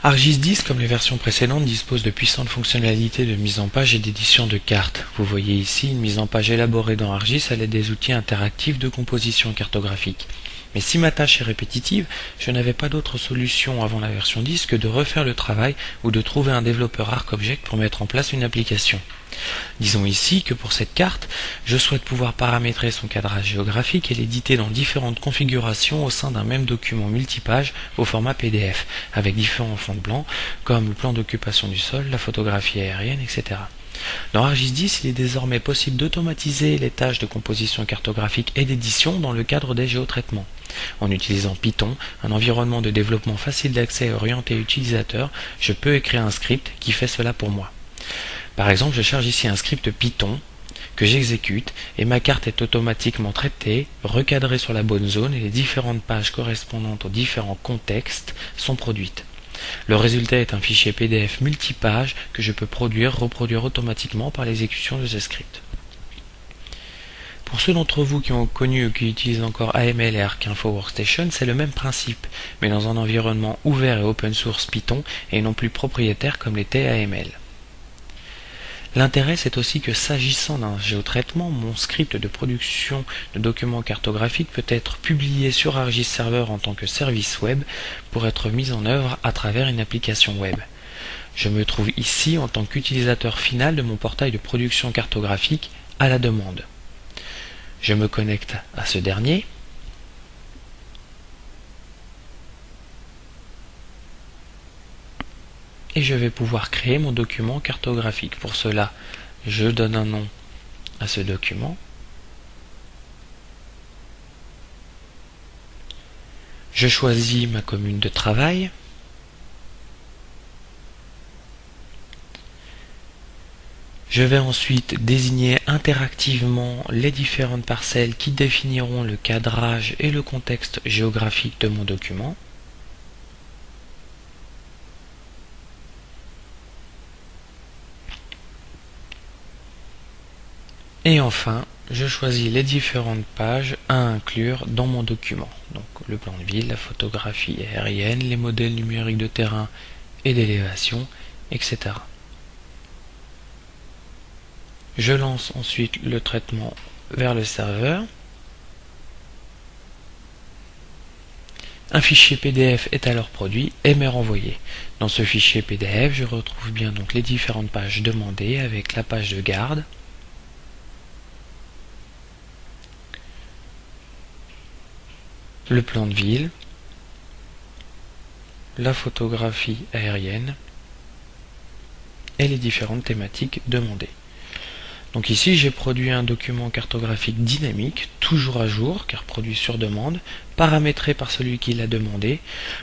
ArcGIS 10, comme les versions précédentes, dispose de puissantes fonctionnalités de mise en page et d'édition de cartes. Vous voyez ici une mise en page élaborée dans ArcGIS à l'aide des outils interactifs de composition cartographique. Mais si ma tâche est répétitive, je n'avais pas d'autre solution avant la version 10 que de refaire le travail ou de trouver un développeur ArcObject pour mettre en place une application. Disons ici que pour cette carte, je souhaite pouvoir paramétrer son cadrage géographique et l'éditer dans différentes configurations au sein d'un même document multipage au format PDF, avec différents fonds blancs, comme le plan d'occupation du sol, la photographie aérienne, etc. Dans ArcGIS 10, il est désormais possible d'automatiser les tâches de composition cartographique et d'édition dans le cadre des géotraitements. En utilisant Python, un environnement de développement facile d'accès et orienté utilisateur, je peux écrire un script qui fait cela pour moi. Par exemple, je charge ici un script Python que j'exécute et ma carte est automatiquement traitée, recadrée sur la bonne zone et les différentes pages correspondantes aux différents contextes sont produites. Le résultat est un fichier PDF multipage que je peux reproduire automatiquement par l'exécution de ce script. Pour ceux d'entre vous qui ont connu ou qui utilisent encore AML et ArcInfo Workstation, c'est le même principe, mais dans un environnement ouvert et open source Python et non plus propriétaire comme l'était AML. L'intérêt, c'est aussi que s'agissant d'un géotraitement, mon script de production de documents cartographiques peut être publié sur ArcGIS Server en tant que service web pour être mis en œuvre à travers une application web. Je me trouve ici en tant qu'utilisateur final de mon portail de production cartographique à la demande. Je me connecte à ce dernier. Et je vais pouvoir créer mon document cartographique. Pour cela, je donne un nom à ce document. Je choisis ma commune de travail. Je vais ensuite désigner interactivement les différentes parcelles qui définiront le cadrage et le contexte géographique de mon document. Et enfin, je choisis les différentes pages à inclure dans mon document. Donc le plan de ville, la photographie aérienne, les modèles numériques de terrain et d'élévation, etc. Je lance ensuite le traitement vers le serveur. Un fichier PDF est alors produit et m'est renvoyé. Dans ce fichier PDF, je retrouve bien donc les différentes pages demandées avec la page de garde, le plan de ville, la photographie aérienne et les différentes thématiques demandées. Donc ici j'ai produit un document cartographique dynamique, toujours à jour, car produit sur demande, paramétré par celui qui l'a demandé,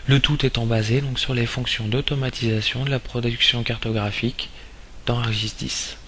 le tout étant basé donc sur les fonctions d'automatisation de la production cartographique dans ArcGIS 10.